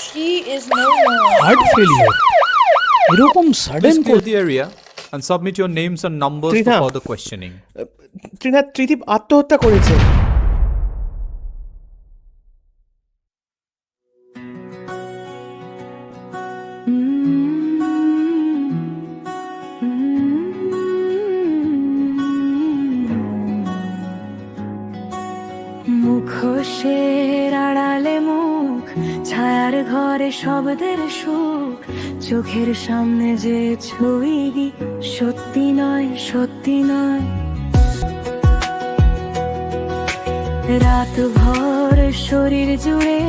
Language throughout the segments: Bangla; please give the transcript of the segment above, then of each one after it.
She is no more. Heart failure এরকম sudden Please clear the area and submit your names and numbers Trina. for further questioning. Trinath Tridip আত্মহত্যা করেছে। মুখোশের আড়ালে মুখ, ছায়ার ঘরে শব্দের সুখ, চোখের সামনে যে ছবি সত্যি নয়, সত্যি নয়। রাত ভর শরীর জুড়ে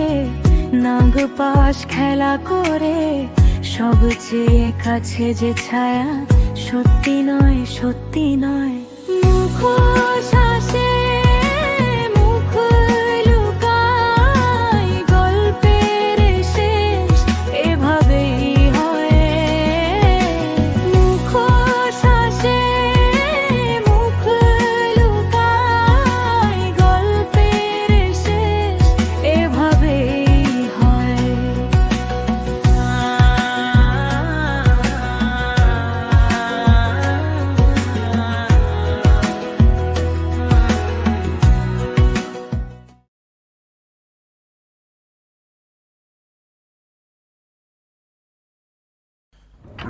নাগ পাশ খেলা করে, সবচেয়ে কাছে যে ছায়া সত্যি নয়, সত্যি নয়। মুখোশ আসে, মুখ লুকায়, গল্পের শেষ এভাবেই হয়। মুখোশ আসে, মুখ লুকায়, গল্পের শেষ এভাবেই হয়।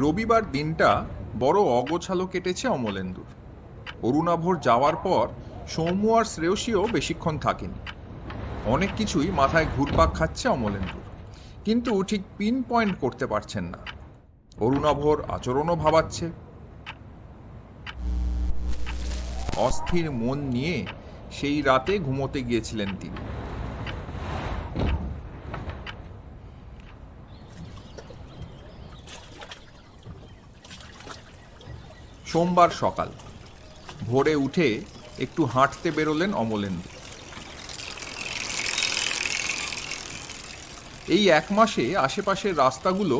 রবিবার দিনটা বড় অগোছালো কেটেছে অমলেন্দুর। অরুণাভর যাওয়ার পর সৌম্য আর শ্রেয়সীও বেশিক্ষণ থাকেনি। অনেক কিছুই মাথায় ঘুরপাক খাচ্ছে অমলেন্দুর, কিন্তু ঠিক পিন পয়েন্ট করতে পারছেন না। অরুণাভর আচরণও ভাবাচ্ছে। অস্থির মন নিয়ে সেই রাতে ঘুমোতে গিয়েছিলেন তিনি। সোমবার সকাল ভোরে উঠে একটু হাঁটতে বেরোলেন অমলেন্দু। এই এক মাসে আশেপাশের রাস্তাগুলো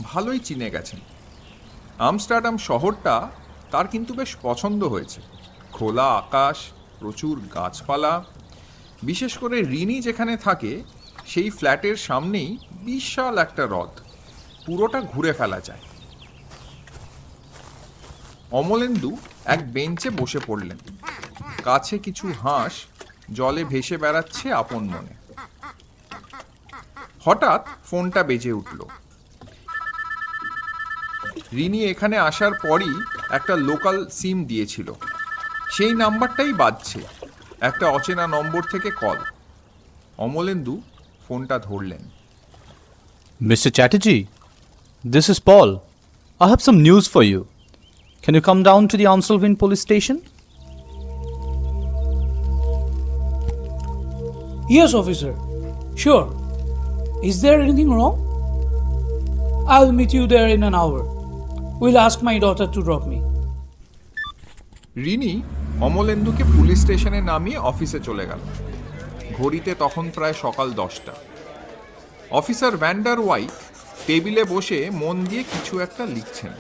ভালোই চিনে গেছেন। আমস্টারডাম শহরটা তার কিন্তু বেশ পছন্দ হয়েছে। খোলা আকাশ, প্রচুর গাছপালা, বিশেষ করে রিনি যেখানে থাকে সেই ফ্ল্যাটের সামনেই বিশাল একটা হ্রদ, পুরোটা ঘুরে ফেলা যায়। অমলেন্দু এক বেঞ্চে বসে পড়লেন। কাছে কিছু হাঁস জলে ভেসে বেড়াচ্ছে আপন মনে। হঠাৎ ফোনটা বেজে উঠল। রিনি এখানে আসার পরই একটা লোকাল সিম দিয়েছিল, সেই নাম্বারটাই বাজছে। একটা অচেনা নম্বর থেকে কল। অমলেন্দু ফোনটা ধরলেন। Mr. Chatterjee, this is Paul. I have some news for you. Can you come down to the Amstelveen police station? Yes, officer. Sure. Is there anything wrong? I'll meet you there in an hour. We'll ask my daughter to drop me. Rini অমলেন্দুকে পুলিশ স্টেশনে নামিয়ে অফিসে চলে গেল। ঘড়িতে তখন প্রায় সকাল 10টা। অফিসার ভ্যান্ডার ওয়াইট টেবিলে বসে মন দিয়ে কিছু একটা লিখছেন,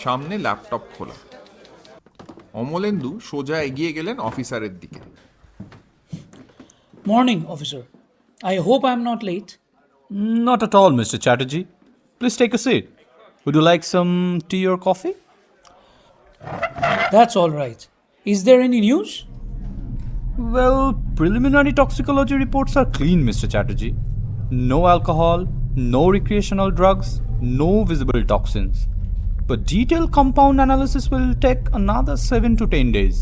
সামনে ল্যাপটপ খোলা। অমলেন্দু সোজা এগিয়ে গেলেন অফিসারের দিকে। Morning, officer. I hope I'm not late. Not at all, Mr. Chatterjee. Please take a seat. Would you like some tea or coffee? That's all right. Is there any news? Well, preliminary toxicology reports are clean, Mr. Chatterjee. No alcohol, no recreational drugs, no visible toxins. But detailed compound analysis will take another 7 to 10 days.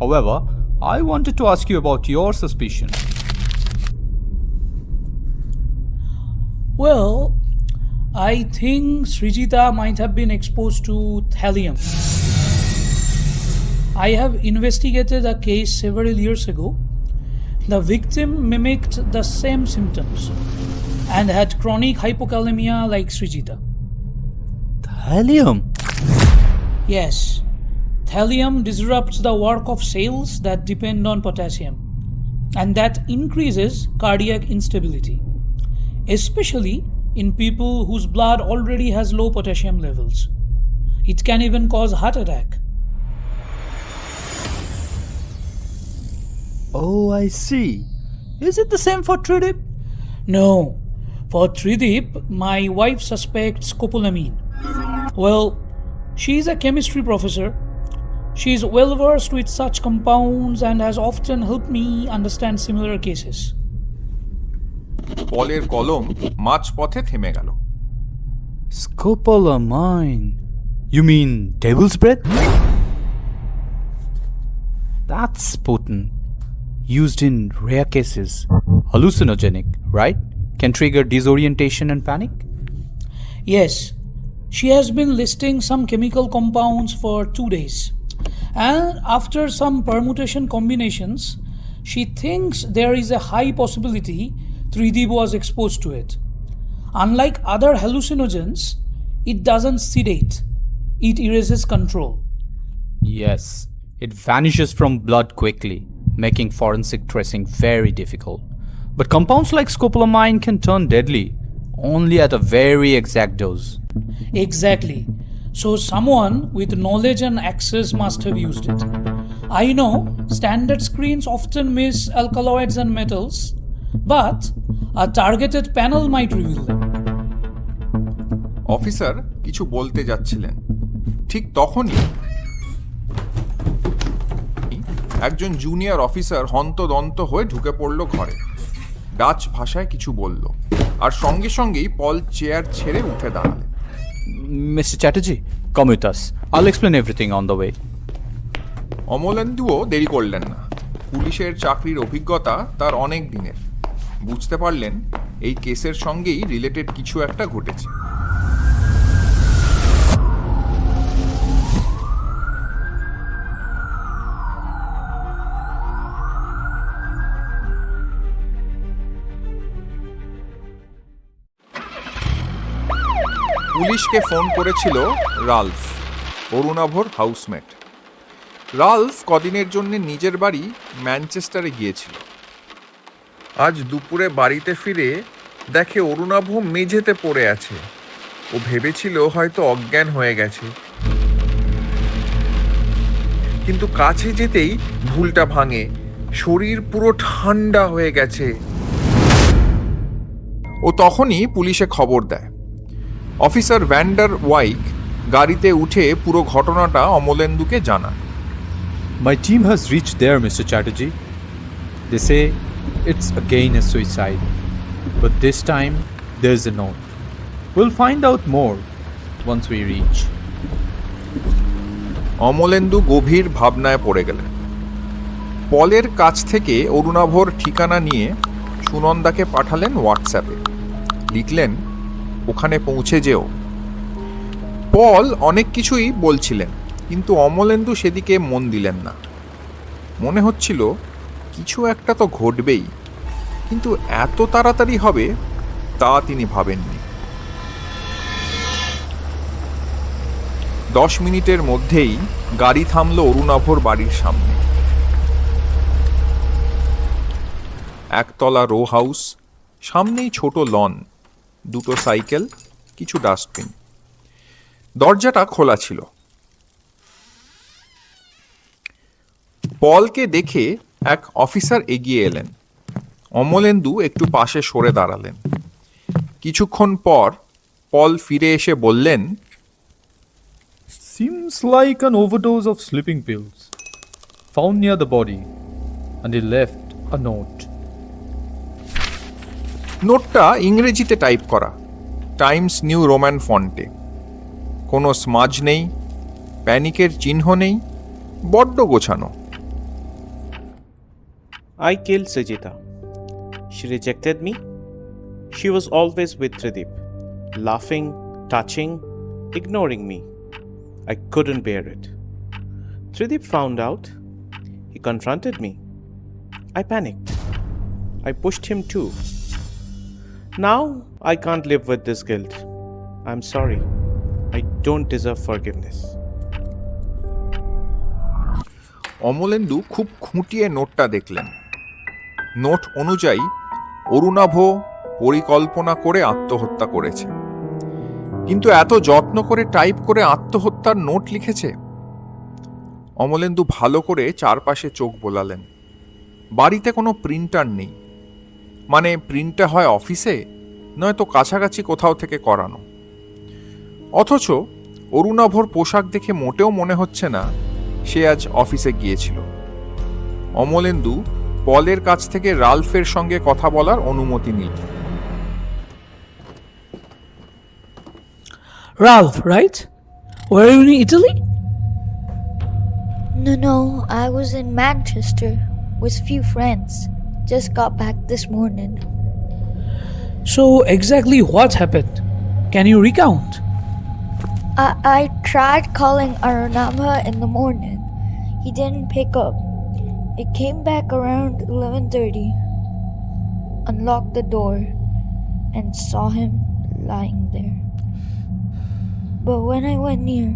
However, I wanted to ask you about your suspicion. Well, I think Srijita might have been exposed to thallium. I have investigated a case several years ago. The victim mimicked the same symptoms and had chronic hypokalemia like Srijita. Thallium? Yes, thallium disrupts the work of cells that depend on potassium, and that increases cardiac instability, especially in people whose blood already has low potassium levels. It can even cause heart attack. Oh, I see. Is it the same for Tridip? No. For Tridip, my wife suspects scopolamine. Well, she is a chemistry professor. She is well versed with such compounds and has often helped me understand similar cases. পলের কলম মাঝপথে থেমে গেল। Scopolamine. You mean devil's breath? That's potent. Used in rare cases. Hallucinogenic, right? Can trigger disorientation and panic? Yes, she has been listing some chemical compounds for 2 days. And after some permutation combinations, she thinks there is a high possibility Tridip was exposed to it. Unlike other hallucinogens, it doesn't sedate, it erases control. Yes, it vanishes from blood quickly, making forensic tracing very difficult. But compounds like scopolamine can turn deadly only at a very exact dose. Exactly. So someone with knowledge and access must have used it. I know standard screens often miss alkaloids and metals, but a targeted panel might reveal them. Officer কিছু বলতে যাচ্ছিলেন, ঠিক তখনই একজন জুনিয়র অফিসার হন্তদন্ত হয়ে ঢুকে পড়ল ঘরে। ডাচ ভাষায় কিছু বলল, আর সঙ্গে সঙ্গেই পল চেয়ার ছেড়ে উঠে দাঁড়ালেন। Mr. Chatterjee, come with us. I'll explain everything on the way. অমলেন্দুও দেরি করলেন না। পুলিশের চাকরির অভিজ্ঞতা তার অনেক দিনের। বুঝতে পারলেন এই কেসের সঙ্গেই রিলেটেড কিছু একটা ঘটেছে। পুলিশকে ফোন করেছিল রালফ, অরুণাভর হাউসমেট। রালফ কদিনের জন্য নিজের বাড়ি ম্যানচেস্টারে গিয়েছিল। আজ দুপুরে বাড়িতে ফিরে দেখে অরুণাভ মেঝেতে পড়ে আছে। ও ভেবেছিল হয়তো অজ্ঞান হয়ে গেছে, কিন্তু কাছে যেতেই ভুলটা ভাঙে। শরীর পুরো ঠান্ডা হয়ে গেছে। ও তখনই পুলিশে খবর দেয়। অফিসার ভ্যান্ডার ওয়াইক গাড়িতে উঠে পুরো ঘটনাটা অমলেন্দুকে জানান। My team has reached there, Mr. Chatterjee. They say it's again a suicide, but this time there's a note. We'll find out more once we reach. Amalendu গভীর ভাবনায় পড়ে গেলেন। পলের কাছ থেকে অরুণাভর ঠিকানা নিয়ে সুনন্দাকে পাঠালেন হোয়াটসঅ্যাপে। লিখলেন, ওখানে পৌঁছে যেও। পল অনেক কিছুই বলছিলেন, কিন্তু অমলেন্দু সেদিকে মন দিলেন না। মনে হচ্ছিল কিছু একটা তো ঘটবেই, কিন্তু এত তাড়াতাড়ি হবে তা তিনি ভাবেননি। 10 মিনিটের মধ্যেই গাড়ি থামল অরুণাভর বাড়ির সামনে। একতলা রো হাউস, সামনেই ছোট লন, দুটো সাইকেল, কিছু ডাস্টবিন। দরজাটা খোলা ছিল। পলকে দেখে এক অফিসার এগিয়ে এলেন। অমলেন্দু একটু পাশে সরে দাঁড়ালেন। কিছুক্ষণ পর পল ফিরে এসে বললেন, Seems like an overdose of sleeping pills. Found near the body, and he left a note. নোটটা ইংরেজিতে টাইপ করা, টাইমস নিউ রোমান ফন্টে। কোনো স্মাজ নেই, প্যানিকের চিহ্ন নেই, বড্ড গোছানো। I killed Sajita. She rejected me. She was always with Tridip, laughing, touching, ignoring me. I couldn't bear it. Tridip found out. He confronted me. I panicked. I pushed him too. Now I can't live with this guilt. I'm sorry. I don't deserve forgiveness. Amalendu খুব খুঁটিয়ে নোটটা দেখলেন। নোট অনুযায়ী অরুণাভ পরিকল্পনা করে আত্মহত্যা করেছে, কিন্তু এত যত্ন করে টাইপ করে আত্মহত্যার নোট লিখেছে। অমলেন্দু ভালো করে চারপাশে চোখ বোলালেন। বাড়িতে কোনো প্রিন্টার নেই, মানে প্রিন্টটা হয় অফিসে, নয়তো কাছাকাছি কোথাও থেকে করানো। অথচ অরুণাভর পোশাক দেখে মোটেও মনে হচ্ছে না সে আজ অফিসে গিয়েছিল। অমলেন্দু পলের কাছ থেকে রালফের সঙ্গে কথা বলার অনুমতি নিল। Ralph, right? Were you in Italy? No, I was in Manchester with few friends. Just got back this morning. So, exactly what happened? Can you recount? I tried calling Arunabha in the morning. He didn't pick up. It came back around 11:30. Unlocked the door and saw him lying there. But when I went near,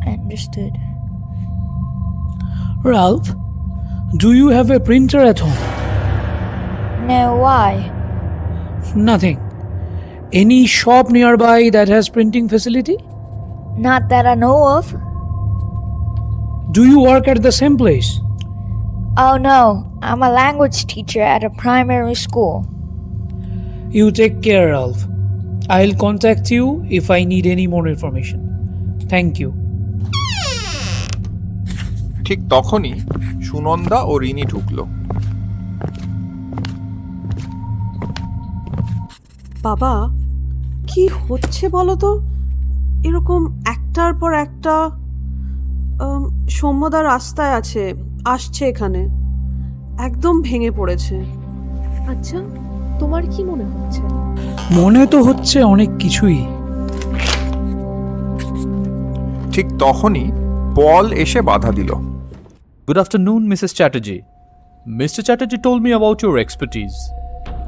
I understood. Ralph, do you have a printer at home? Now why? Nothing. Any shop nearby that has printing facility? Not that I know of. Do you work at the same place? Oh no, I'm a language teacher at a primary school. You take care, Ralph. I'll contact you if I need any more information. Thank you. ঠিক তখনই সুনন্দা ও রিনি ঢুকলো। বাবা, কি হচ্ছে বলো তো? এরকম একটার পর একটা সৌম্যদা রাস্তায় আসছে এখানে, একদম ভেঙে পড়েছে। আচ্ছা, তোমার কি মনে হচ্ছে? মনে তো হচ্ছে অনেক কিছুই। ঠিক তখনই পল এসে বাধা দিল। Good afternoon, Mrs. Chatterjee. Mr. Chatterjee told me about your expertise.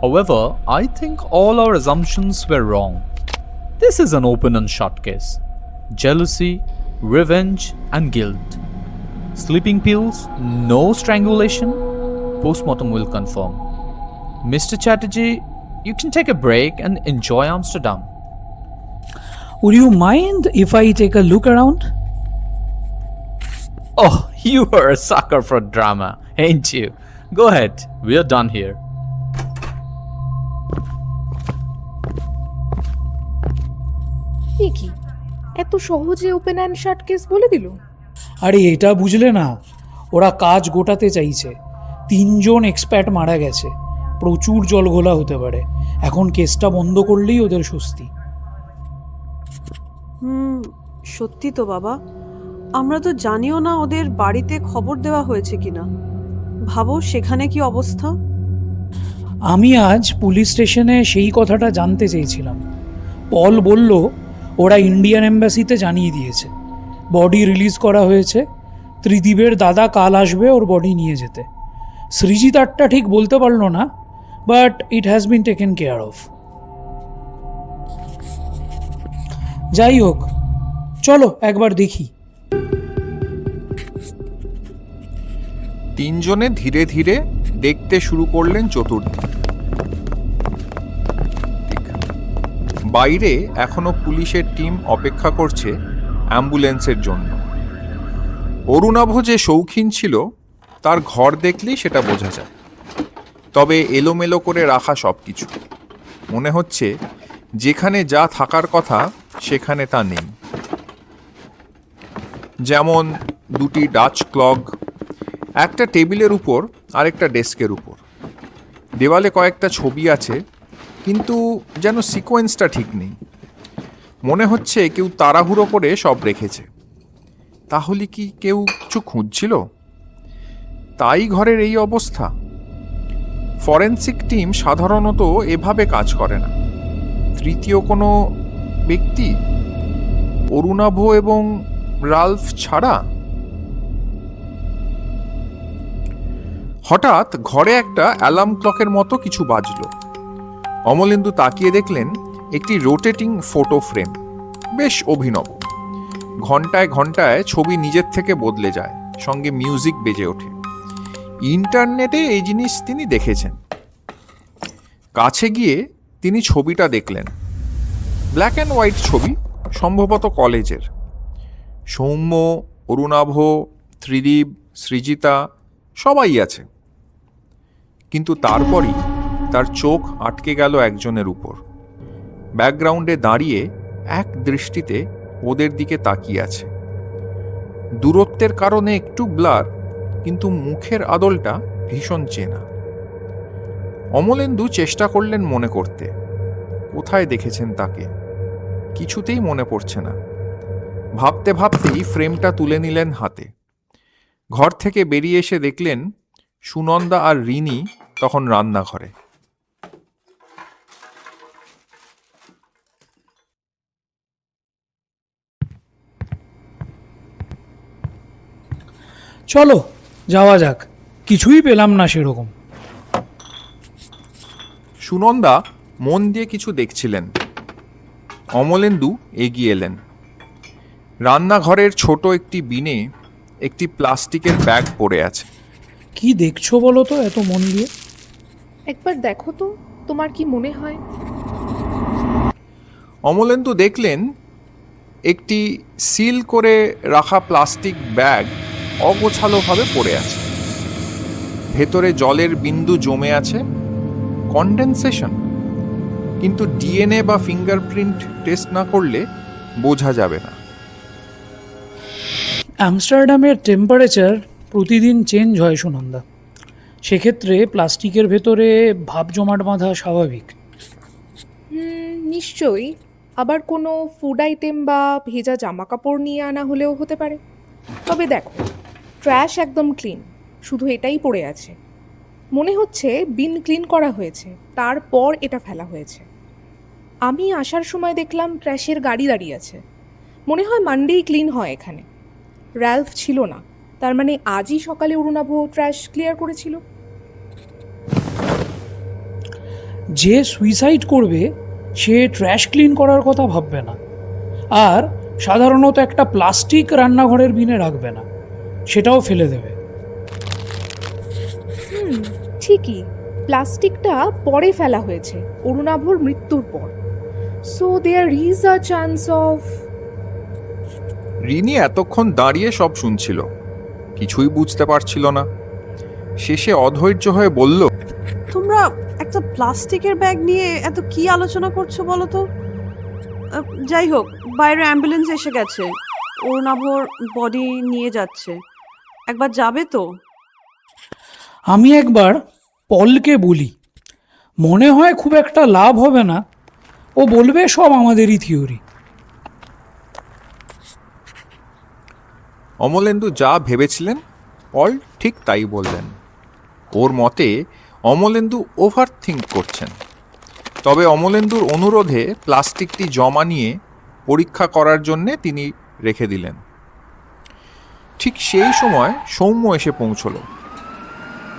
However, I think all our assumptions were wrong. This is an open and shut case. Jealousy, revenge, and guilt. Sleeping pills, no strangulation. Postmortem will confirm. Mr. Chatterjee, you can take a break and enjoy Amsterdam. Would you mind if I take a look around? Oh, you are a sucker for drama, ain't you? Go ahead, we're done here. এ কি, এত সহজে ওপেন অ্যান্ড শাট কেস বলে দিল? আরে এটা বুঝলে না, ওরা কাজ গোটাতে চাইছে। 3 জন এক্সপার্ট মারা গেছে, প্রচুর জলঘোলা হতে পারে। এখন কেসটা বন্ধ করলেই ওদের স্বস্তি। সত্যি তো বাবা, আমরা তো জানিও না ওদের বাড়িতে খবর দেওয়া হয়েছে কিনা। ভাবো সেখানে কি অবস্থা। আমি আজ পুলিশ স্টেশনে সেই কথাটা জানতে চেয়েছিলাম। পল বলল ওরা ইন্ডিয়ান এম্বাসিতে জানিয়ে দিয়েছে, বডি রিলিজ করা হয়েছে। ত্রিদীপের দাদা কাল আসবে ওর বডি নিয়ে যেতে। সৃজিতারটা ঠিক বলতে পারলো না, but it has been taken care of. যাই হোক, চলো একবার দেখি। 3 জনে ধীরে ধীরে দেখতে শুরু করলেন চতুর্দিক। বাইরে এখনো পুলিশের টিম অপেক্ষা করছে অ্যাম্বুলেন্সের জন্য। অরুণাভ যে শৌখিন ছিল তার ঘর দেখলেই সেটা বোঝা যায়। তবে এলোমেলো করে রাখা সব কিছু, মনে হচ্ছে যেখানে যা থাকার কথা সেখানে তা নেই। যেমন 2টি ডাচ ক্লক, একটা টেবিলের উপর আরেকটা ডেস্কের উপর। দেওয়ালে কয়েকটা ছবি আছে, কিন্তু যেন সিকোয়েন্সটা ঠিক নেই। মনে হচ্ছে কেউ তাড়াহুড়ো করে সব রেখেছে। তাহলে কি কেউ কিছু খুঁজছিল, তাই ঘরের এই অবস্থা? ফরেনসিক টিম সাধারণত এভাবে কাজ করে না। তৃতীয় কোনো ব্যক্তি, অরুণাভ এবং রালফ ছাড়া? হঠাৎ ঘরে একটা অ্যালার্ম ক্লকের মতো কিছু বাজলো। অমলেন্দু তাকিয়ে দেখলেন একটি রোটেটিং ফটো ফ্রেম, বেশ অভিনব। ঘন্টায় ঘন্টায় ছবি নিজের থেকে বদলে যায়, সঙ্গে মিউজিক বেজে ওঠে। ইন্টারনেটে এই জিনিস তিনি দেখেছেন। কাছে গিয়ে তিনি ছবিটা দেখলেন। ব্ল্যাক অ্যান্ড হোয়াইট ছবি, সম্ভবত কলেজের। সৌম্য, অরুণাভ, ত্রিদীপ, সৃজিতা সবাই আছে। কিন্তু তারপরই তার চোখ আটকে গেল একজনের উপর। ব্যাকগ্রাউন্ডে দাঁড়িয়ে এক দৃষ্টিতে ওদের দিকে তাকিয়ে আছে। দূরত্বের কারণে একটু ব্লার, কিন্তু মুখের আদলটা ভীষণ চেনা। অমলেন্দু চেষ্টা করলেন মনে করতে, কোথায় দেখেছেন তাকে। কিছুতেই মনে পড়ছে না। ভাবতে ভাবতেই ফ্রেমটা তুলে নিলেন হাতে। ঘর থেকে বেরিয়ে এসে দেখলেন সুনন্দা আর রিনি তখন রান্নাঘরে। চলো যাওয়া যাক, কিছুই পেলাম না সেরকম। সুনন্দা মন দিয়ে কিছু দেখছিলেন। অমলেন্দু এগিয়ে এলেন। রান্নাঘরের ছোট একটি বিনে একটি প্লাস্টিকের ব্যাগ পড়ে আছে। কি দেখছো বলো তো এত মন দিয়ে? একবার দেখো তো, তোমার কি মনে হয়? অমলেন্দু দেখলেন একটি সিল করে রাখা প্লাস্টিক ব্যাগ অগোছালোভাবে পড়ে আছে। ভেতরে জলের বিন্দু জমে আছে, কন্ডেনসেশন। কিন্তু ডিএনএ বা ফিঙ্গারপ্রিন্ট টেস্ট না করলে বোঝা যাবে না। আমস্টারডামের টেম্পারেচার প্রতিদিন চেঞ্জ হয় সুনন্দা, সেক্ষেত্রে প্লাস্টিকের ভেতরে ভাপ জমাট বাঁধা স্বাভাবিক। নিশ্চয়ই। আবার কোনো ফুড আইটেম বা ভেজা জামা কাপড় নিয়ে আনা হলেও হতে পারে। তবে দেখো, ট্র্যাশ একদম ক্লিন, শুধু এটাই পড়ে আছে। মনে হচ্ছে বিন ক্লিন করা হয়েছে, তারপর এটা ফেলা হয়েছে। আমি আসার সময় দেখলাম ট্র্যাশের গাড়ি দাঁড়িয়ে আছে। মনে হয় মানডেই ক্লিন হয় এখানে। র্যালফ ছিল না, তার মানে আজই সকালে অরুণাভ ট্র্যাশ ক্লিয়ার করেছিল। যে সুইসাইড করবে সে ট্র্যাশ ক্লিন করার কথা ভাববে না, আর সাধারণত একটা প্লাস্টিক রান্নাঘরের বিনে রাখবে না, সেটাও ফেলে দেবে। ঠিকই, প্লাস্টিকটা পরে ফেলা হয়েছে, অরুণাভর মৃত্যুর পর। So there is a chance of. Rini এতক্ষণ দাঁড়িয়ে সব শুনছিল, কিছুই বুঝতে পারছিল না। শেষে অধৈর্য হয়ে বলল, তোমরা একটা প্লাস্টিকের ব্যাগ নিয়ে এত কি আলোচনা করছো বলো তো? যাই হোক, বাইরে অ্যাম্বুলেন্স এসে গেছে, অরুণাভর বডি নিয়ে যাচ্ছে। একবার যাবে তো? আমি একবার পলকে বলি, মনে হয় খুব একটা লাভ হবে না, ও বলবে সব আমাদেরই থিওরি। অমলেন্দু যা ভেবেছিলেন পল ঠিক তাই বললেন। ওর মতে অমলেন্দু ওভার থিঙ্ক করছেন। তবে অমলেন্দুর অনুরোধে প্লাস্টিকটি জমা নিয়ে পরীক্ষা করার জন্যে তিনি রেখে দিলেন। ঠিক সেই সময় সৌম্য এসে পৌঁছল।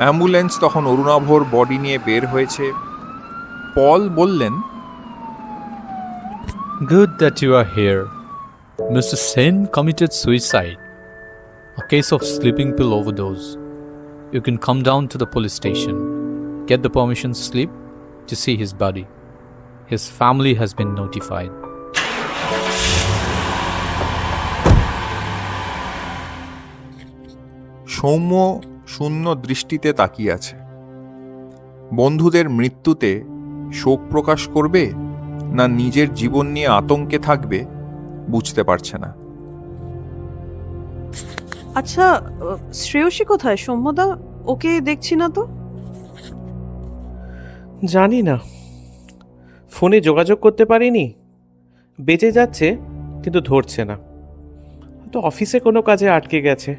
অ্যাম্বুলেন্স তখন অরুণাভর বডি নিয়ে বের হয়েছে। পল বললেন, Good that you are here. Mr. Sen committed suicide. A case of sleeping pill overdose. You can come down to the police station. Get the permission slip to see his body. His family has been notified. Soumya শূন্য দৃষ্টিতে তাকিয়ে আছে। বন্ধুদের মৃত্যুতে শোক প্রকাশ করবে না নিজের জীবন নিয়ে আতঙ্কে থাকবে বুঝতে পারছে না। আচ্ছা, শ্রেয়সী কোথায় সৌম্যদা? ওকে দেখছি না তো। জানি না, ফোনে যোগাযোগ করতে পারিনি। বেঁচে যাচ্ছে কিন্তু ধরছে না, হয়তো অফিসে কোনো কাজে আটকে গেছে।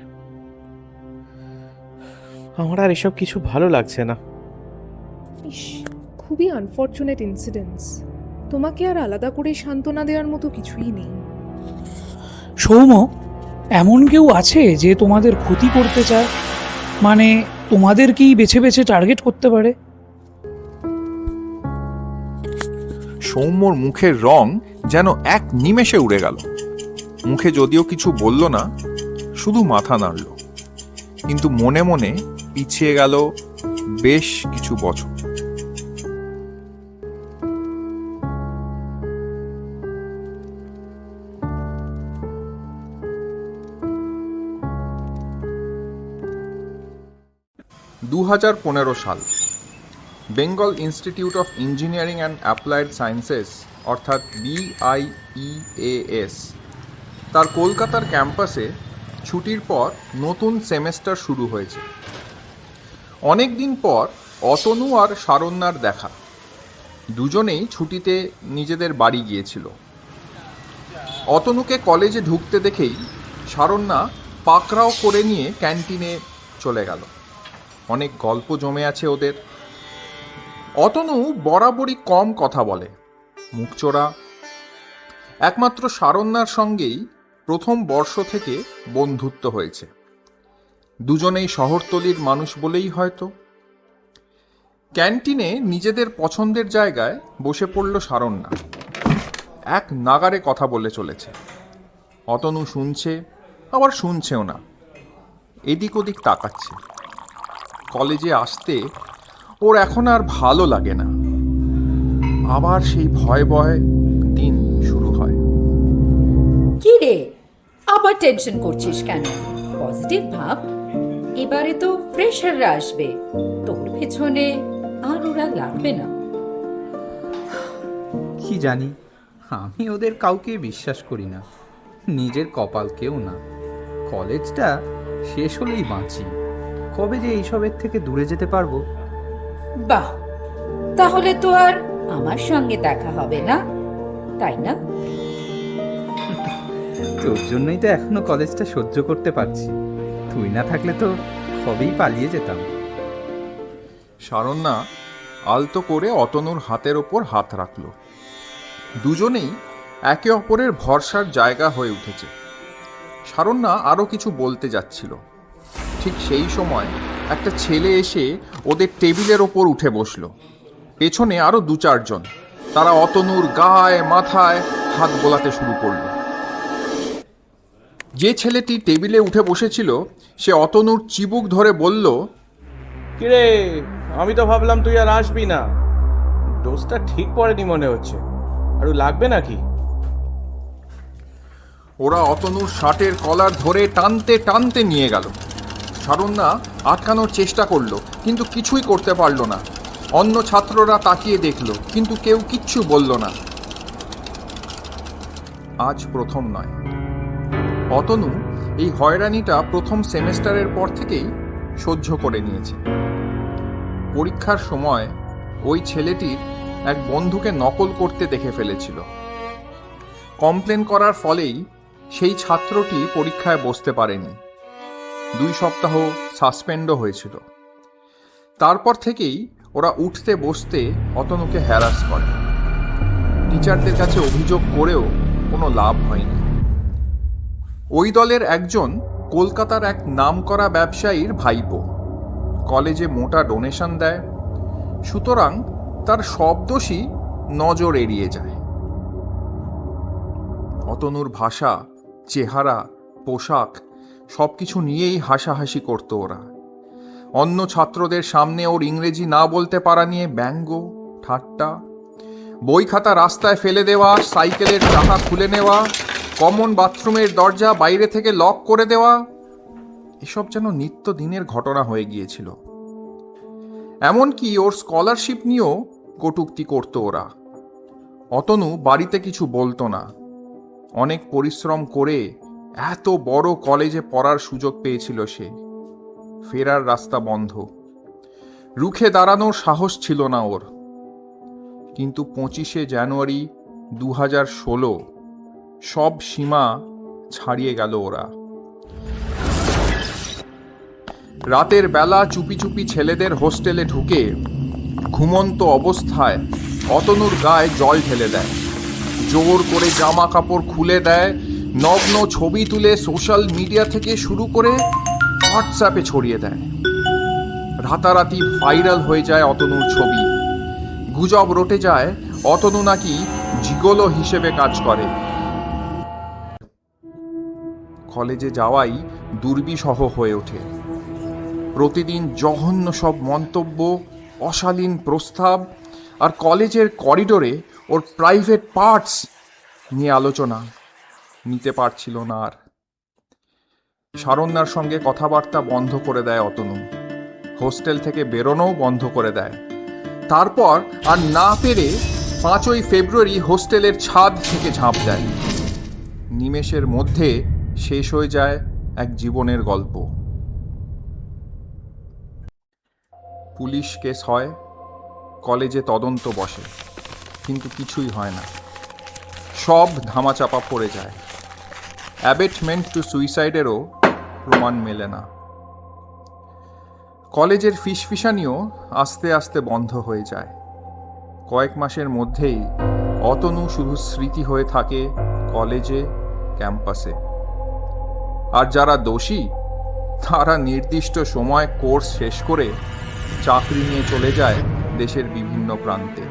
আমার আর এসব কিছু ভালো লাগছে না। ইস, খুবই আনফর্চুনেট ইনসিডেন্টস। তোমাকে আর আলাদা করে সান্ত্বনা দেওয়ার মতো কিছুই নেই। সৌম্য, এমন কেউ আছে যে তোমাদের ক্ষতি করতে চায়? মানে তোমাদেরকেই বেছে বেছে টার্গেট করতে পারে? সৌম্যর মুখের রং যেন এক নিমেষে উড়ে গেল। মুখে যদিও কিছু বলল না, শুধু মাথা নাড়ল, কিন্তু মনে মনে পিছিয়ে গেল বেশ কিছু বছর। দু 2015 সাল। Bengal institute of engineering and applied sciences অর্থাৎ BIEAS তার কলকাতার ক্যাম্পাসে ছুটির পর নতুন সেমেস্টার শুরু হয়েছে। অনেক দিন পর অতনু আর শারণ্যার দেখা। দুজনেই ছুটিতে নিজেদের বাড়ি গিয়েছিল। অতনুকে কলেজে ঢুকতে দেখেই শারণ্যা পাকড়াও করে নিয়ে ক্যান্টিনে চলে গেল। অনেক গল্প জমে আছে ওদের। অতনু বরাবরই কম কথা বলে, মুখচোরা। একমাত্র শারণ্যার সঙ্গেই প্রথম বর্ষ থেকে বন্ধুত্ব হয়েছে। দুজনেই শহরতলির মানুষ বলেই হয়তো। ক্যান্টিনে নিজেদের পছন্দের জায়গায় বসে পড়ল শারণ্যা। এক নাগারে কথা বলে চলেছে। অতনু শুনছে, আবার শুনছেও না, এদিক ওদিক তাকাচ্ছে। কলেজে আসতে ওর এখন আর ভালো লাগে না। আবার সেই ভয় ভয় দিন শুরু হয়। কি রে, আবার টেনশন করছিস কেন? পজিটিভ ভাব, এবারে তো ফ্রেশাররা আসবে, তোর পেছনে আর ওরা লাগবে না। কি জানি, আমি ওদের কাউকে বিশ্বাস করি না, নিজের কপালকেও না। কলেজটা শেষ হলেই বাঁচি, কবে যে এইসবের থেকে দূরে যেতে পারবো। বাহ, তাহলে তো আর আমার সঙ্গে দেখা হবে না, তাই না? তোর জন্যই তো এখনো কলেজটা সহ্য করতে পারছি, তুই না থাকলে তো কবেই পালিয়ে যেতাম। শারণ্যা আলতো করে অতনুর হাতের ওপর হাত রাখল। দুজনেই একে অপরের ভরসার জায়গা হয়ে উঠেছে। শারণ্যা আরও কিছু বলতে যাচ্ছিল, ঠিক সেই সময় একটা ছেলে এসে ওদের টেবিলের ওপর উঠে বসল। পেছনে আরও 2-4 জন। তারা অতনুর গায়ে মাথায় হাত বোলাতে শুরু করল। যে ছেলেটি টেবিলে উঠে বসেছিল সে অতনুর চিবুক ধরে বলল, কিরে, আমি তো ভাবলাম তুই আর আসবি না। ডোজটা ঠিক পড়েনি মনে হচ্ছে, আরও লাগবে নাকি? ওরা অতনুর শার্টের কলার ধরে টানতে টানতে নিয়ে গেল। শারণ্যা আটকানোর চেষ্টা করলো, কিন্তু কিছুই করতে পারল না। অন্য ছাত্ররা তাকিয়ে দেখল, কিন্তু কেউ কিচ্ছু বলল না। আজ প্রথম নয়, অতনু এই হয়রানিটা প্রথম সেমেস্টারের পর থেকেই সহ্য করে নিয়েছে। পরীক্ষার সময় ওই ছেলেটির এক বন্ধুকে নকল করতে দেখে ফেলেছিল। কমপ্লেন করার ফলেই সেই ছাত্রটি পরীক্ষায় বসতে পারেনি। 2 সপ্তাহ সাসপেন্ডও হয়েছিল। তারপর থেকেই ওরা উঠতে বসতে অতনুকে হ্যারাস করে। টিচারদের কাছে অভিযোগ করেও কোনো লাভ হয়নি। ওই দলের একজন কলকাতার এক নামকরা ব্যবসায়ীর ভাইপো, কলেজে মোটা ডোনেশন দেয়, সুতরাং তার সব দোষই নজর এড়িয়ে যায়। অতনুর ভাষা, চেহারা, পোশাক সবকিছু নিয়েই হাসাহাসি করত ওরা। অন্য ছাত্রদের সামনে ওর ইংরেজি না বলতে পারা নিয়ে ব্যঙ্গ, ঠাট্টা, বই খাতা রাস্তায় ফেলে দেওয়া, সাইকেলের চাকা খুলে নেওয়া, কমন বাথরুমের দরজা বাইরে থেকে লক করে দেওয়া, এসব যেন নিত্যদিনের ঘটনা হয়ে গিয়েছিল। এমনকি ওর স্কলারশিপ নিয়েও কটূক্তি করত ওরা। অতনু বাড়িতে কিছু বলতো না। অনেক পরিশ্রম করে এত বড় কলেজে পড়ার সুযোগ পেয়েছিল সে। ফেরার রাস্তা বন্ধ, রুখে দাঁড়ানোর সাহস ছিল না ওর। কিন্তু 25শে জানুয়ারি 2016 সব সীমা ছাড়িয়ে গেল ওরা। রাতের বেলা চুপি চুপি ছেলেদের হোস্টেলে ঢুকে ঘুমন্ত অবস্থায় অতনুর গায়ে জল ঢেলে দেয়, জোর করে জামা কাপড় খুলে দেয়, নগ্ন ছবি তুলে সোশ্যাল মিডিয়া থেকে শুরু করে হোয়াটসঅ্যাপে ছড়িয়ে দেয়। রাতারাতি ভাইরাল হয়ে যায় অতনুর ছবি। গুজব রটে যায় অতনু নাকি জিগোলো হিসেবে কাজ করে। কলেজে যাওয়াই দুর্বিষহ হয়ে ওঠে। প্রতিদিন জঘন্য সব মন্তব্য, অশালীন প্রস্তাব, আর কলেজের করিডোরে ওর প্রাইভেট পার্টস নিয়ে আলোচনা। নিতে পারছিল না আর। শারণ্যার সঙ্গে কথাবার্তা বন্ধ করে দেয় অতনু। হোস্টেল থেকে বেরোনোও বন্ধ করে দেয়। তারপর আর না পেরে 5ই ফেব্রুয়ারি হোস্টেলের ছাদ থেকে ঝাঁপ দেয়। নিমেষের মধ্যে শেষ হয়ে যায় এক জীবনের গল্প। পুলিশ কেস হয়, কলেজে তদন্ত বসে, কিন্তু কিছুই হয় না, সব ধামাচাপা পড়ে যায়। অ্যাবেটমেন্ট টু সুইসাইডেরও প্রমাণ মেলে না। কলেজের ফিসফিসানিও আস্তে আস্তে বন্ধ হয়ে যায়। কয়েক মাসের মধ্যেই অতনু শুধু স্মৃতি হয়ে থাকে কলেজে, ক্যাম্পাসে। আর যারা দোষী তারা নির্দিষ্ট সময় কোর্স শেষ করে চাকরি নিয়ে চলে যায় দেশের বিভিন্ন প্রান্তে।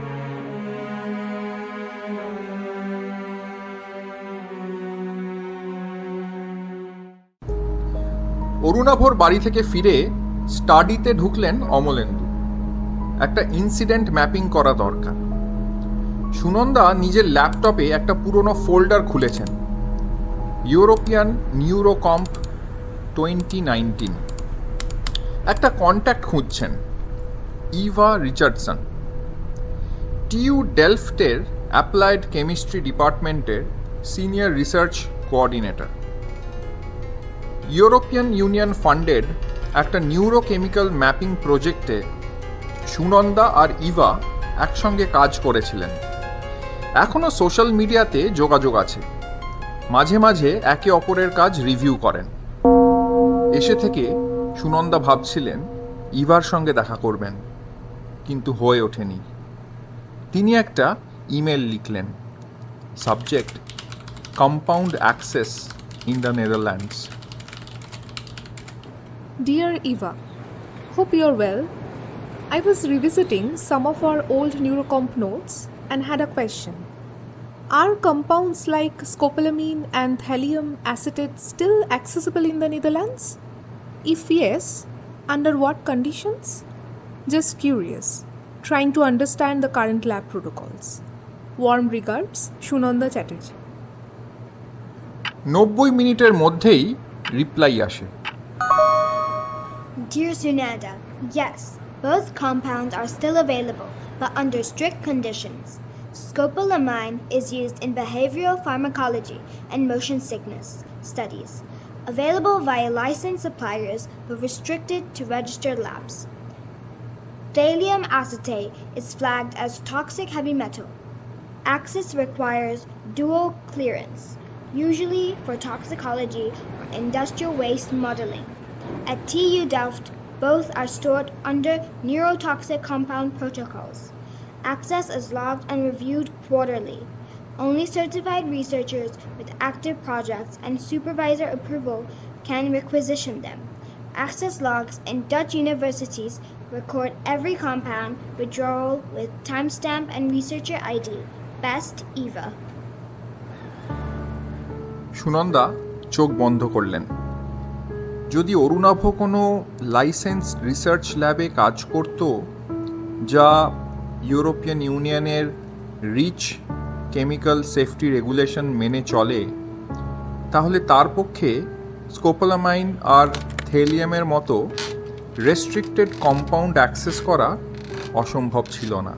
অরুণাভর বাড়ি থেকে ফিরে স্টাডিতে ঢুকলেন অমলেন্দু। একটা ইনসিডেন্ট ম্যাপিং করা দরকার। সুনন্দা নিজের ল্যাপটপে একটা পুরনো ফোল্ডার খুলেছেন। European NeuroComp 2019। একটা কন্ট্যাক্ট খুঁজছেন, ইভা রিচার্ডসন, টিইউ ডেলফটের অ্যাপ্লাইড কেমিস্ট্রি ডিপার্টমেন্টের senior research coordinator. European Union funded একটা নিউরোকেমিক্যাল ম্যাপিং প্রজেক্টে সুনন্দা আর ইভা একসঙ্গে কাজ করেছিলেন। এখনও সোশ্যাল মিডিয়াতে যোগাযোগ আছে, মাঝে মাঝে একে অপরের কাজ রিভিউ করেন। এসে থেকে সুনন্দা ভাবছিলেন ইভার সঙ্গে দেখা করবেন, কিন্তু হয়ে ওঠেনি। তিনি একটা ইমেল লিখলেন, subject compound access in the Netherlands. Dear Eva, hope you're well. I was revisiting some of our old neurocomp notes and had a question. Are compounds like scopolamine and thallium acetate still accessible in the Netherlands? If yes, under what conditions? Just curious, trying to understand the current lab protocols. Warm regards, Shunanda Chatterjee. 90 মিনিটের মধ্যেই রিপ্লাই আসে। Dear Sunanda, yes, both compounds are still available, but under strict conditions. Scopolamine is used in behavioral pharmacology and motion sickness studies, available via licensed suppliers but restricted to registered labs. Thallium acetate is flagged as toxic heavy metal. Access requires dual clearance, usually for toxicology or industrial waste modeling. At TU Delft, both are stored under neurotoxic compound protocols. Access is logged and reviewed quarterly. Only certified researchers with active projects and supervisor approval can requisition them. Access logs in Dutch universities record every compound withdrawal with timestamp and researcher ID. Best, Eva. Sunanda চোখ বন্ধ করলেন। যদি অরুণাভ কোনো লাইসেন্স রিসার্চ ল্যাবে কাজ করত যা ইউরোপিয়ান ইউনিয়নের রিচ কেমিক্যাল সেফটি রেগুলেশন মেনে চলে, তাহলে তার পক্ষে স্কোপোলামাইন আর থেলিয়ামের মতো রেস্ট্রিক্টেড কম্পাউন্ড অ্যাক্সেস করা অসম্ভব ছিল না।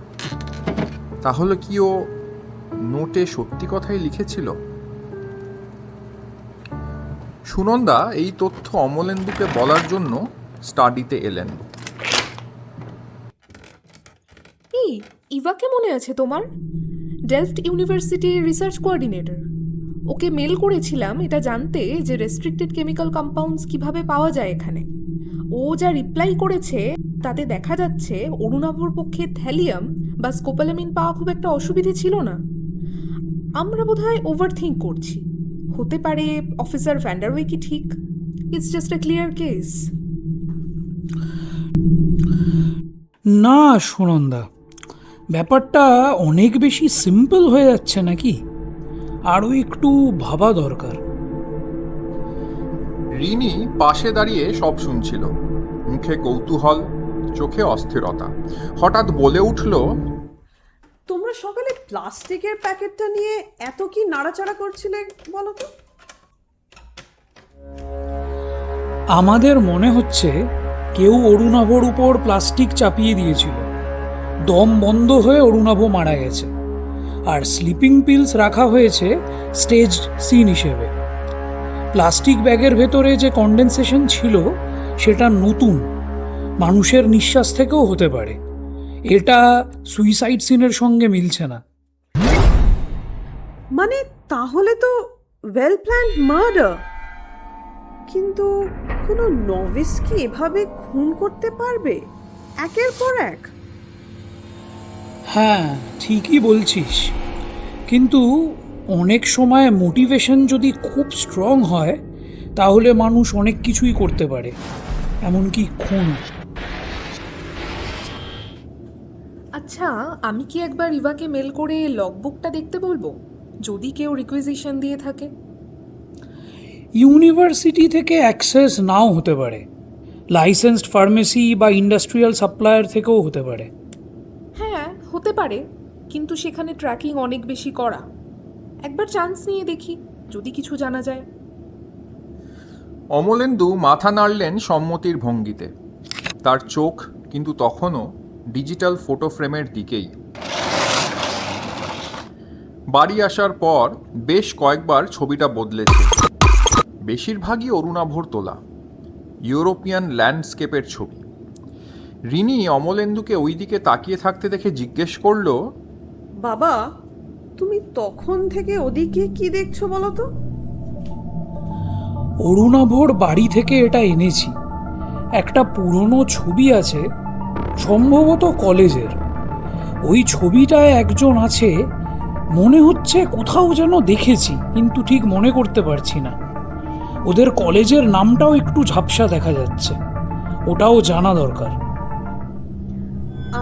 তাহলে কি ও নোটে সত্যি কথাই লিখেছিল? সুনন্দা এই তথ্য অমলেন্দুকে বলার জন্য স্টাডিতে এলেন। এই ইভাকে মনে আছে তোমার? ডেলফট ইউনিভার্সিটির রিসার্চ কোঅর্ডিনেটর। ওকে মেল করেছিলাম এটা জানতে যে রেস্ট্রিক্টেড কেমিক্যাল কম্পাউন্ডস কিভাবে পাওয়া যায় এখানে। ও যা রিপ্লাই করেছে তাতে দেখা যাচ্ছে অরুণাভর পক্ষে থ্যালিয়াম বা স্কোপোলামিন পাওয়া খুব একটা অসুবিধে ছিল না। আমরা বোধহয় ওভারথিঙ্ক করছি। হতে পারে অফিসার ভ্যান্ডারওয়ে কি ঠিক। It's just a clear case. না সুনন্দা, ব্যাপারটা অনেক বেশি সিম্পল হয়ে যাচ্ছে নাকি? আরও একটু ভাবা দরকার। রিনি পাশে দাঁড়িয়ে সব শুনছিল, মুখে কৌতূহল, চোখে অস্থিরতা। হঠাৎ বলে উঠল, তোমরা সকালে প্লাস্টিকের প্যাকেটটা নিয়ে এত কি নাড়াচাড়া করছিলে বলো তো? আমাদের মনে হচ্ছে কেউ অরুণাভর উপর প্লাস্টিক চাপিয়ে দিয়েছিল। দম বন্ধ হয়ে অরুণাভ মারা গেছে, আর স্লিপিং পিলস রাখা হয়েছে স্টেজ সিন হিসেবে। প্লাস্টিক ব্যাগের ভেতরে যে কন্ডেনসেশন ছিল সেটা নতুন, মানুষের নিঃশ্বাস থেকেও হতে পারে। এটা সুইসাইড সিনের সঙ্গে মিলছে না। মানে তাহলে তো ওয়েল প্ল্যান্ড মার্ডার। কিন্তু কোনো নভিস কি এভাবে খুন করতে পারবে একের পর এক? হ্যাঁ, ঠিকই বলছিস, কিন্তু অনেক সময় মোটিভেশন যদি খুব স্ট্রং হয় তাহলে মানুষ অনেক কিছুই করতে পারে, এমনকি খুন। আচ্ছা, আমি কি একবার ইভাকে মেল করে লগবুকটা দেখতে বলবো, যদি কেউ রিকুইজিশন দিয়ে থাকে? ইউনিভার্সিটি থেকে অ্যাক্সেস নাও হতে পারে, লাইসেন্সড ফার্মেসি বা ইন্ডাস্ট্রিয়াল সাপ্লায়ার থেকেও হতে পারে। হ্যাঁ, হতে পারে, কিন্তু সেখানে ট্র্যাকিং অনেক বেশি করা। একবার চান্স নিয়ে দেখি, যদি কিছু জানা যায়। অমলেন্দু মাথা নাড়লেন সম্মতির ভঙ্গিতে। তার চোখ কিন্তু তখনও ডিজিটাল ফটো ফ্রেমের দিকেই। বাড়ি আসার পর বেশ কয়েকবার ছবিটা বদলেছে, বেশিরভাগই অরুণাভর তোলা ইউরোপিয়ান ল্যান্ডস্কেপের ছবি। রিনি অমলেন্দুকে ওই দিকে তাকিয়ে থাকতে দেখে জিজ্ঞেস করলো, বাবা, তুমি তখন থেকে ওদিকে কি দেখছো বলো তো? অরুণাভর বাড়ি থেকে এটা এনেছি। একটা পুরনো ছবি আছে, সম্ভবত কলেজের। ওই ছবিটায় একজন আছে, মনে হচ্ছে কোথাও যেন দেখেছি, কিন্তু ঠিক মনে করতে পারছি না। ওদের কলেজের নামটাও একটু ঝাপসা দেখা যাচ্ছে, ওটাও জানা দরকার।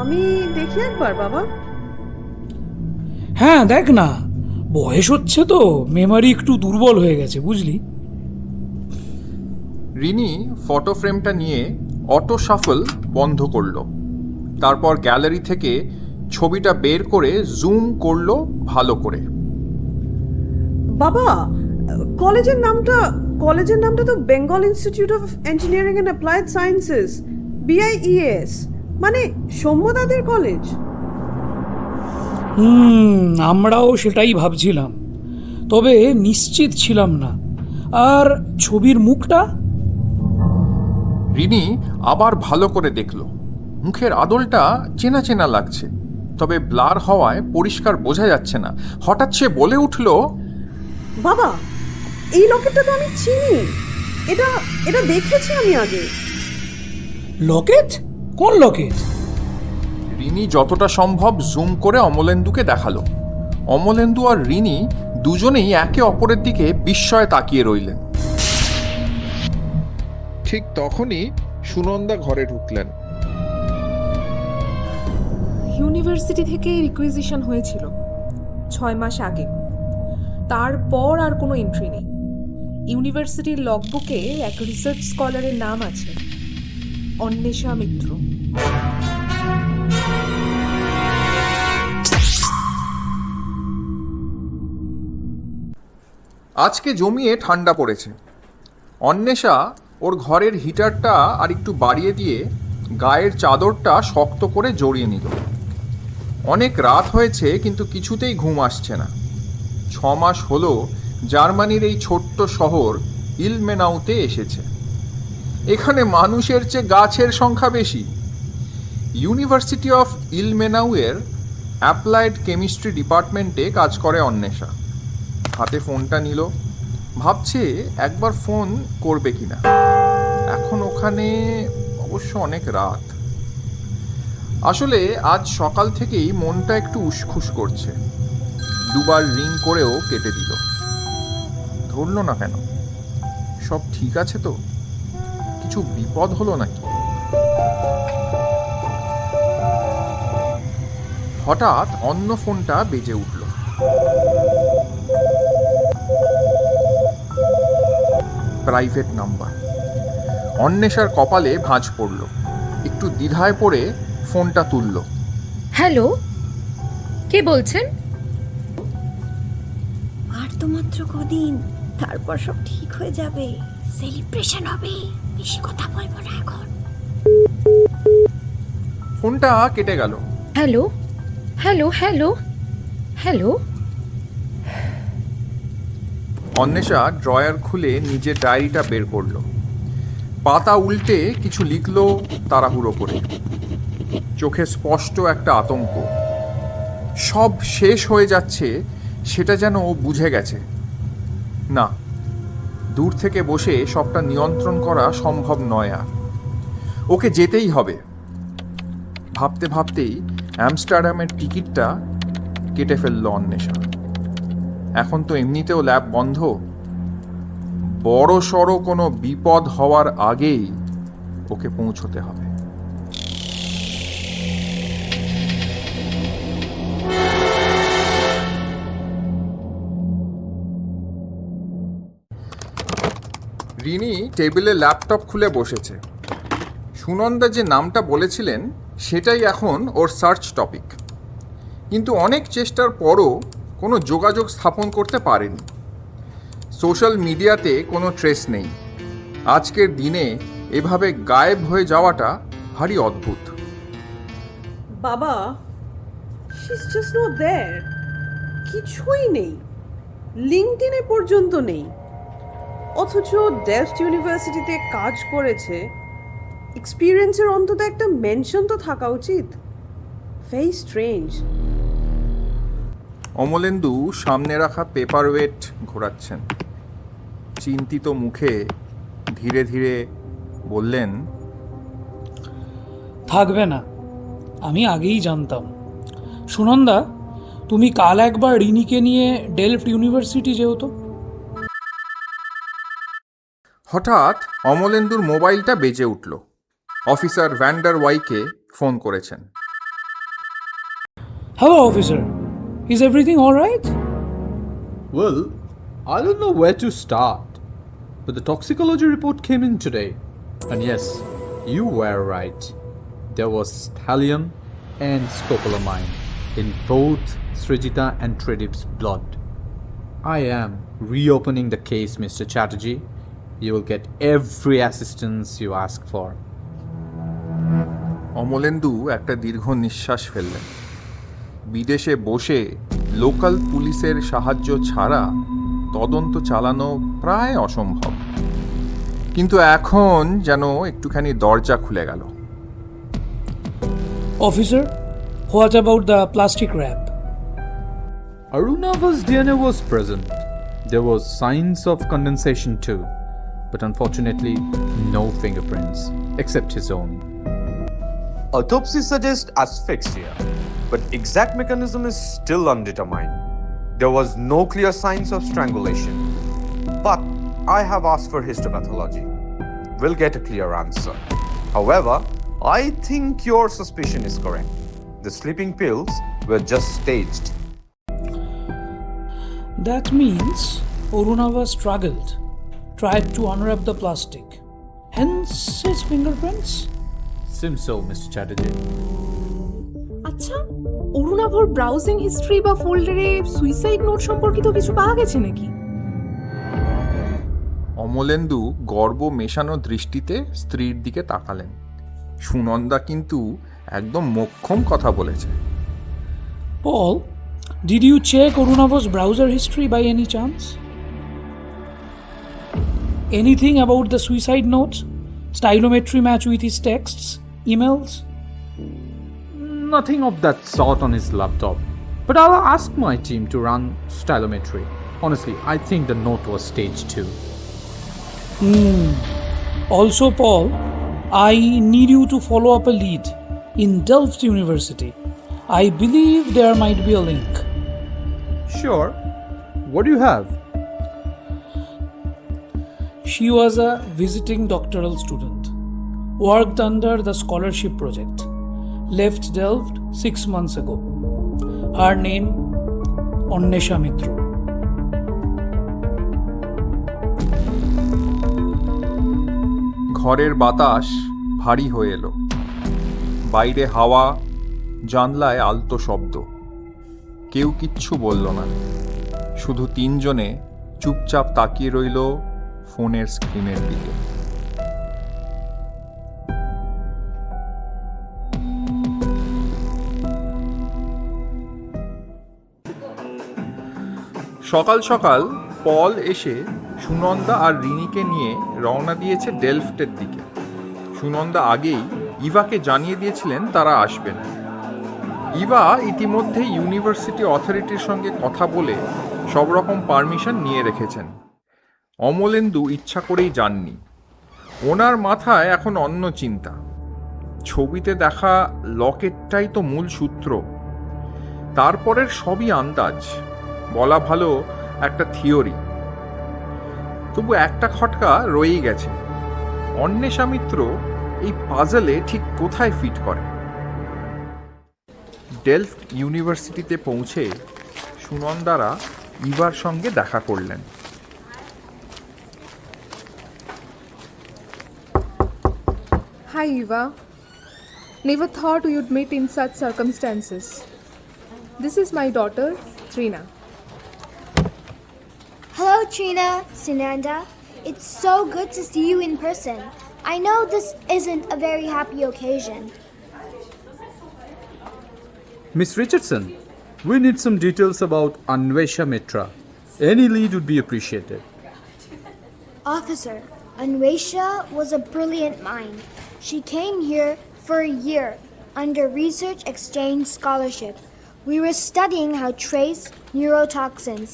আমি দেখি একবার বাবা। হ্যাঁ, দেখ না, বয়স হচ্ছে তো, মেমারি একটু দুর্বল হয়ে গেছে, বুঝলি। রিনি ফটো ফ্রেমটা নিয়ে অটো শাফল বন্ধ করলো, তারপর গ্যালারি থেকে ছবিটা বের করে জুম করলো ভালো করে। বাবা, কলেজের নামটা তো Bengal institute of engineering and applied sciences, BIES, মানে সৌম্যদাদের কলেজ। আমরাও সেটাই ভাবছিলাম, তবে নিশ্চিত ছিলাম না। আর ছবির মুখটা? রিনি আবার ভালো করে দেখল, মুখের আদলটা চেনা চেনা লাগছে, তবে ব্লার হওয়ায় পরিষ্কার বোঝা যাচ্ছে না। হঠাৎ সে বলে উঠল, বাবা, এই লকেটটা তো আমি চিনি, এটা দেখেছি আমি আগে। লকেট? কোন লকেট? রিনি যতটা সম্ভব জুম করে অমলেন্দুকে দেখালো। অমলেন্দু আর রিনি দুজনেই একে অপরের দিকে বিস্ময়ে তাকিয়ে রইলেন। ঠিক তখনই সুনন্দা ঘরে ঢুকলেন। ইউনিভার্সিটি থেকে রিকুইজিশন হয়েছিল 6 মাস আগে, তারপর আর কোনো এন্ট্রি নেই। ইউনিভার্সিটির লগবুকে এক রিসার্চ স্কলারের নাম আছে, অন্বেষা মিত্র। আজকে জমিয়ে ঠান্ডা পড়েছে। অন্বেষা ওর ঘরের হিটারটা আর একটু বাড়িয়ে দিয়ে গায়ের চাদরটা শক্ত করে জড়িয়ে নিল। অনেক রাত হয়েছে, কিন্তু কিছুতেই ঘুম আসছে না। 6 মাস হলো জার্মানির এই ছোট্ট শহর ইলমেনাউতে এসেছে। এখানে মানুষের চেয়ে গাছের সংখ্যা বেশি। ইউনিভার্সিটি অফ ইলমেনাউয়ের অ্যাপ্লাইড কেমিস্ট্রি ডিপার্টমেন্টে কাজ করে অন্বেষা। হাতে ফোনটা নিল, ভাবছে একবার ফোন করবে কিনা। এখন ওখানে অবশ্য অনেক রাত। আসলে আজ সকাল থেকেই মনটা একটু উসখুস করছে। দুবার রিং করেও কেটে দিল। ধরল না কেন? সব ঠিক আছে তো? কিছু বিপদ হলো নাকি? হঠাৎ অন্য ফোনটা বেজে উঠল। Private number. অন্বেষার কপালে ভাঁজ পড়ল। একটু দ্বিধায় পড়ে ফোনটা তুলল। হ্যালো, কে বলছেন? আর তো মাত্র কদিন, তারপর সব ঠিক হয়ে যাবে, সেলিব্রেশন হবে, বেশি কথা বলবো না এখন। ফোনটা কেটে গেল। Hello hello hello hello. Anwesha drawer খুলে নিজের ডায়েরিটা বের করলো, পাতা উল্টে কিছু লিখলো তাড়াহুড়ো করে। চোখে স্পষ্ট একটা আতঙ্ক। সব শেষ হয়ে যাচ্ছে সেটা যেন ও বুঝে গেছে। না, দূর থেকে বসে সবটা নিয়ন্ত্রণ করা সম্ভব নয় আর। ওকে যেতেই হবে। ভাবতে ভাবতেই অ্যামস্টারডামের টিকিটটা কেটে ফেলল অন্বেষা। এখন তো এমনিতেও ল্যাব বন্ধ। বড় সড়ো কোনো বিপদ হওয়ার আগেই ওকে পৌঁছতে হবে। রিনি টেবিলে ল্যাপটপ খুলে বসেছে। সুনন্দা যে নামটা বলেছিলেন সেটাই এখন ওর সার্চ টপিক। কিন্তু অনেক চেষ্টার পরও কোনো যোগাযোগ স্থাপন করতে পারেনি। সোশ্যাল মিডিয়াতে কোনো ট্রেস নেই। আজকের দিনে এভাবে গায়েব হয়ে যাওয়াটা ভারী অদ্ভুত। বাবা, she's just not there. কিছুই নেই, লিঙ্কডইনে পর্যন্ত নেই। অথচ ডেলফট ইউনিভার্সিটিতে কাজ করেছে, এক্সপিরিয়েন্সের অন্তত একটা মেনশন তো থাকা উচিত। Very strange. অমলেন্দু সামনে রাখা পেপারওয়েট ঘোরাচ্ছেন। চিন্তিত মুখে ধীরে ধীরে বললেন, থাকবে না, আমি আগেই জানতাম। সুনন্দা, তুমি কাল একবার রিনিকে নিয়ে ডেলফট ইউনিভার্সিটি যেও তো। হঠাৎ অমলেন্দুর মোবাইলটা বেজে উঠল। অফিসার ভ্যান্ডার ওয়াইকে ফোন করেছেন। Hello officer, is everything alright? Well, I don't know where to start, but the toxicology report came in today. And yes, you were right. There was thallium and scopolamine in both Srijita and Tridip's blood. I am reopening the case, Mr. Chatterjee. You will get every assistance you ask for. Amalendu একটা দীর্ঘ নিঃশ্বাস ফেললেন। বিদেশে বসে লোকাল পুলিশের সাহায্য ছাড়া তদন্ত চালানো প্রায় অসম্ভব। কিন্তু এখন যেন একটুখানি দরজা খুলে গেল। Officer, what about the plastic wrap? Arunava's DNA was present. There was signs of condensation too, but unfortunately no fingerprints except his own. Autopsy suggests asphyxia, but exact mechanism is still undetermined. There was no clear signs of strangulation, but I have asked for histopathology. We'll get a clear answer. However, I think your suspicion is correct. The sleeping pills were just staged. That means Arunava struggled, tried to unwrap the plastic. Hence his fingerprints? Seems so, Mr. Chatterjee. আচ্ছা, অরুণাভর ব্রাউজিং হিস্ট্রি বা ফোল্ডারে সুইসাইড নোট সম্পর্কিত কিছু পাওয়া গেছে নাকি? অমলেন্দু গর্ব মেশানো দৃষ্টিতে স্ত্রীর দিকে তাকালেন। সুনন্দা কিন্তু একদম মোক্ষম কথা বলেছে। Paul, did you check Arunava's browser history by any chance? Anything about the suicide notes? Stylometry match with his texts? Emails? Nothing of that sort on his laptop, but I'll ask my team to run stylometry. Honestly, I think the note was staged too. Also, Paul, I need you to follow up a lead in Delft University. I believe there might be a link. Sure. What do you have? She was a visiting doctoral student, worked under the scholarship project, left Delft 6 months ago. Her name, Onnesha Mitra. ঘরের বাতাস ভারী হয়ে এলো। বাইরে হাওয়া, জানলায় আলতো শব্দ। কেউ কিচ্ছু বলল না। শুধু তিনজনে চুপচাপ তাকিয়ে রইল ফোনের স্ক্রিনের দিকে। সকাল সকাল পল এসে সুনন্দা আর রিনিকে নিয়ে রওনা দিয়েছে ডেলফটের দিকে। সুনন্দা আগেই ইভাকে জানিয়ে দিয়েছিলেন তারা আসবেন। ইভা ইতিমধ্যে ইউনিভার্সিটি অথরিটির সঙ্গে কথা বলে সব রকম পারমিশন নিয়ে রেখেছেন। অমলেন্দু ইচ্ছা করেই যাননি। ওনার মাথায় এখন অন্য চিন্তা। ছবিতে দেখা লকেটটাই তো মূল সূত্র, তারপরের সবই আন্দাজ, বলা ভালো একটা থিওরি। তবু একটা খটকা রয়েই গেছে, অন্বেষা মিত্র এই পাজলে ঠিক কোথায় ফিট করে। ডেলফট ইউনিভার্সিটিতে পৌঁছে সুনন্দারা ইভার সঙ্গে দেখা করলেন। Hi, Eva. Never thought you'd meet in such circumstances. This is my daughter, Trina. Hello, Trina, Sunanda. It's so good to see you in person. I know this isn't a very happy occasion. Miss Richardson, we need some details about Anvesha Mitra. Any lead would be appreciated. Officer, Anwesha was a brilliant mind. She came here for a year under research exchange scholarship. We were studying how trace neurotoxins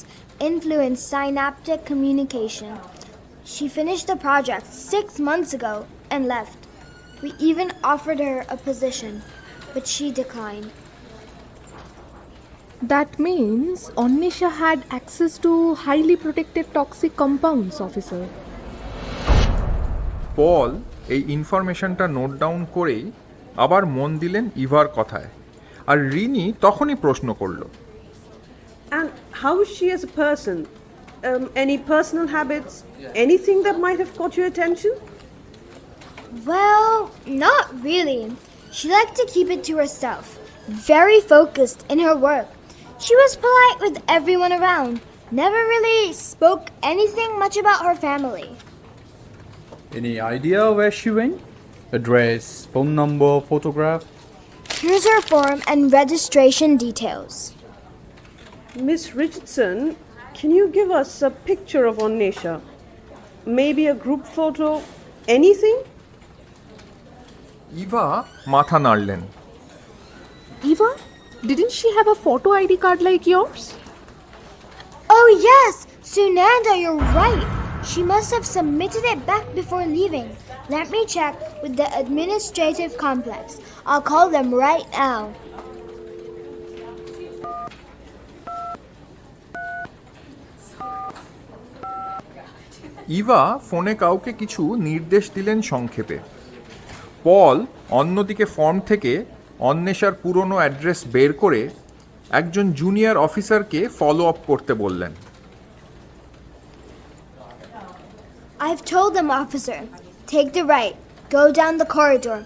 influence synaptic communication. She finished the project 6 months ago and left. We even offered her a position, but she declined. That means Anvesha had access to highly protected toxic compounds, officer. পল এই ইনফরমেশনটা নোট ডাউন করেই আবার মন দিলেন ইভার কথায়, আর রিনি তখনই প্রশ্ন করল, And how is she as a person? Any personal habits? Anything that might have caught your attention? Well, not really. She liked to keep it to herself, very focused in her work. She was polite with everyone around, never really spoke anything much about her family. Any idea where she went? Address, phone number, photograph? Here's her form and registration details. Miss Richardson, can you give us a picture of Anvesha? Maybe a group photo? Anything? Eva মাথা নাড়লেন। Eva, didn't she have a photo ID card like yours? Oh yes, Sunanda, you're right. She must have submitted it back before leaving. Let me check with the administrative complex. I'll call them right now. Eva ফোনে কাউকে কিছু নির্দেশ দিলেন সংক্ষেপে। পল অন্যদিকে ফর্ম থেকে অন্বেষার পুরনো অ্যাড্রেস বের করে একজন জুনিয়র অফিসারকে ফলো আপ করতে বললেন। I've told them, officer. Take the right. Go down the corridor.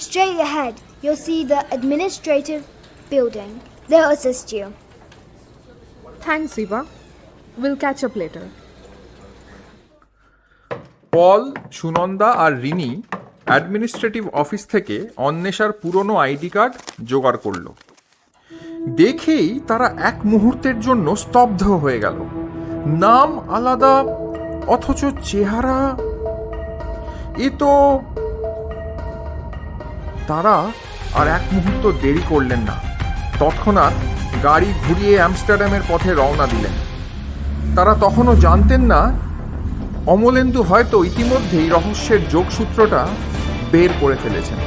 Straight ahead, you'll see the administrative building. They'll assist you. Thanks, Eva. We'll catch up later. Paul, Sunanda R Rini administrative office থেকে অন্বেষার পুরনো আইডি কার্ড জোগাড় করল। দেখেই তারা এক মুহূর্তের জন্য স্তব্ধ হয়ে গেল। নাম আলাদা, অথচ চেহারা এ তো। তারা আর এক মুহূর্ত দেরি করলেন না, তৎক্ষণাৎ গাড়ি ঘুরিয়ে আমস্টারডামের পথে রওনা দিলেন। তারা তখনও জানতেন না অমলেন্দু হয়তো ইতিমধ্যেই রহস্যের যোগসূত্রটা বের করে ফেলেছেন।